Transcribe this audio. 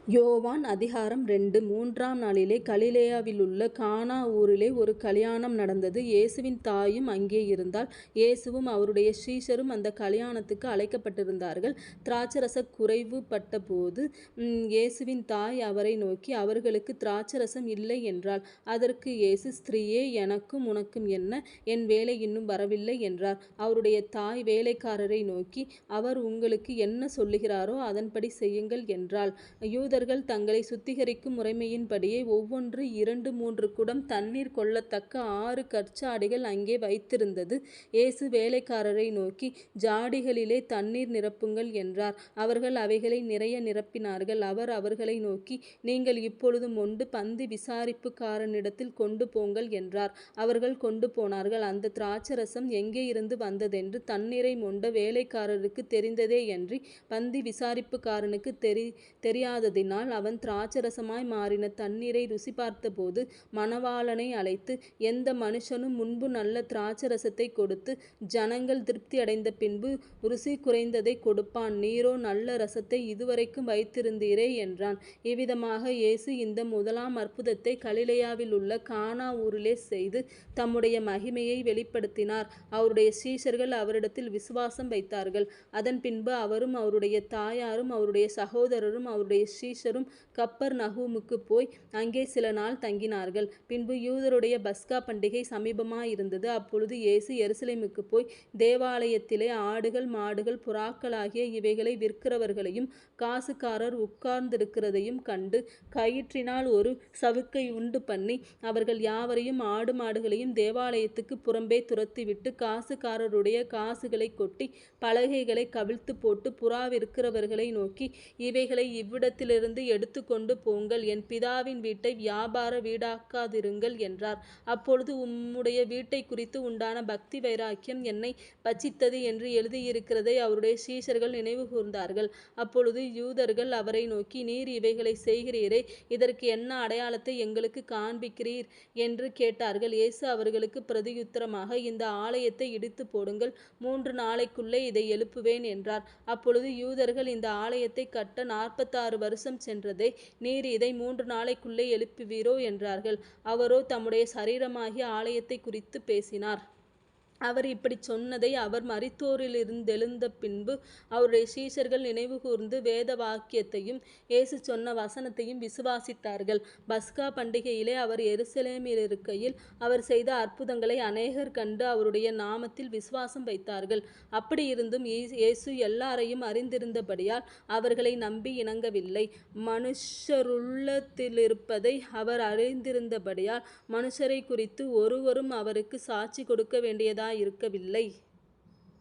யோவான் அதிகாரம் 2. 3ஆம் நாளிலே கலிலேயாவிலுள்ள கானா ஊரிலே ஒரு கல்யாணம் நடந்தது. இயேசுவின் தாயும் அங்கே இருந்தாள். இயேசுவும் அவருடைய சீஷரும் அந்த கல்யாணத்துக்கு அழைக்கப்பட்டிருந்தார்கள். திராட்சரசக் குறைவுபட்டபோது இயேசுவின் தாய் அவரை நோக்கி, அவர்களுக்கு திராட்சரசம் இல்லை என்றாள். அதற்கு இயேசு, ஸ்திரீயே, எனக்கும் உனக்கும் என்ன? என் வேளை இன்னும் வரவில்லை என்றார். அவருடைய தாய் வேலைக்காரரை நோக்கி, அவர் உங்களுக்கு என்ன சொல்லுகிறாரோ அதன்படி செய்யுங்கள் என்றாள். யூதர்கள் தங்களை சுத்திகரிக்கும் முறைமையின்படியே ஒவ்வொன்று 2-3 குடம் தண்ணீர் கொள்ளத்தக்க 6 கற்சாடிகள் அங்கே வைத்திருந்தது. இயேசு வேலைக்காரரை நோக்கி, ஜாடிகளிலே தண்ணீர் நிரப்புங்கள் என்றார். அவர்கள் அவைகளை நிறைய நிரப்பினார்கள். அவர் அவர்களை நோக்கி, நீங்கள் இப்பொழுது மொண்டு பந்தி விசாரிப்புக்காரனிடத்தில் கொண்டு போங்கள் என்றார். அவர்கள் கொண்டு போனார்கள். அந்த திராட்சரசம் எங்கே இருந்து வந்ததென்று தண்ணீரை மொண்ட வேலைக்காரருக்கு தெரிந்ததேயன்றி பந்தி விசாரிப்புக்காரனுக்கு தெரியாததினால் அவன் திராட்சரசமாய் மாறின தண்ணீரை ருசி பார்த்தபோது மணவாளனை அழைத்து, எந்த மனுஷனும் முன்பு நல்ல திராட்சரசத்தை கொடுத்து ஜனங்கள் திருப்தி அடைந்த பின்பு ருசி குறைந்ததை கொடுப்பான்? நீரோ நல்ல ரசத்தை இதுவரைக்கும் வைத்திருந்தீரே என்றான். இவ்விதமாக இயேசு இந்த முதலாம் அற்புதத்தை கலிலேயாவில் உள்ள கானா ஊரிலே செய்து தம்முடைய மகிமையை வெளிப்படுத்தினார். அவருடைய சீஷர்கள் அவரிடத்தில் விசுவாசம் வைத்தார்கள். அதன் பின்பு அவரும் அவருடைய தாயாரும் அவருடைய சகோதரரும் அவருடைய சீஷரும் கப்பர்நகூமுக்கு போய் அங்கே சில நாள் தங்கினார்கள். பின்பு யூதருடைய பஸ்கா பண்டிகை சமீபமாயிருந்தது. அப்பொழுது இயேசு எருசலேமுக்கு போய் தேவாலயத்திலே ஆடுகள், மாடுகள், புறாக்களாகிய இவைகளை விற்கிறவர்களையும் காசுக்காரர் உட்கார்ந்திருக்கிறதையும் கண்டு, கயிற்றினால் ஒரு சவுக்கை உண்டு பண்ணி அவர்கள் யாவரையும் ஆடு மாடுகளையும் தேவாலயத்துக்கு புறம்பே துரத்திவிட்டு காசுக்காரருடைய காசுகளை கொட்டி பலகைகளை கவிழ்த்து போட்டு புறா விற்கிறவர்களை நோக்கி, இவைகளை இவ்விடத்திலிருந்து எடுத்துக்கொண்டு போங்கள், என் பிதாவின் வீட்டை வியாபார வீடாக்காதிருங்கள் என்றார். அப்பொழுது உம்முடைய வீட்டை குறித்து உண்டான பக்தி வைராக்கியம் என்னை பட்சித்தது என்று எழுதியிருக்கிறதை அவருடைய சீஷர்கள் நினைவு கூர்ந்தார்கள். அப்பொழுது யூதர்கள் அவரை நோக்கி, நீர் இவைகளை செய்கிறீரே, இதற்கு என்ன அடையாளத்தை எங்களுக்கு காண்பிக்கிறீர் என்று கேட்டார்கள். இயேசு அவர்களுக்கு பிரதியுத்தரமாக, இந்த ஆலயத்தை இடித்து போடுங்கள், 3 நாளைக்குள்ளே இதை எழுப்புவேன் என்றார். அப்பொழுது யூதர்கள், இந்த ஆலயத்தை கட்ட 46 வருஷம் சென்றதே, நீர் இதை 3 நாளைக்குள்ளே எழுப்புவீரோ என்றார்கள். அவரோ தம்முடைய சரீரமாகிய ஆலயத்தை குறித்து பேசினார். அவர் இப்படிச் சொன்னதை அவர் மரித்தோரிலிருந்தெழுந்த பின்பு அவருடைய சீஷர்கள் நினைவுகூர்ந்து வேத வாக்கியத்தையும் இயேசு சொன்ன வசனத்தையும் விசுவாசித்தார்கள். பஸ்கா பண்டிகையிலே அவர் எருசலேமிலிருக்கையில் அவர் செய்த அற்புதங்களை அநேகர் கண்டு அவருடைய நாமத்தில் விசுவாசம் வைத்தார்கள். அப்படியிருந்தும் இயேசு எல்லாரையும் அறிந்திருந்தபடியால் அவர்களை நம்பி இணங்கவில்லை. மனுஷருள்ளத்திலிருப்பதை அவர் அறிந்திருந்தபடியால் மனுஷரை குறித்து ஒருவரும் அவருக்கு சாட்சி கொடுக்க வேண்டியதாயிருக்கவில்லை.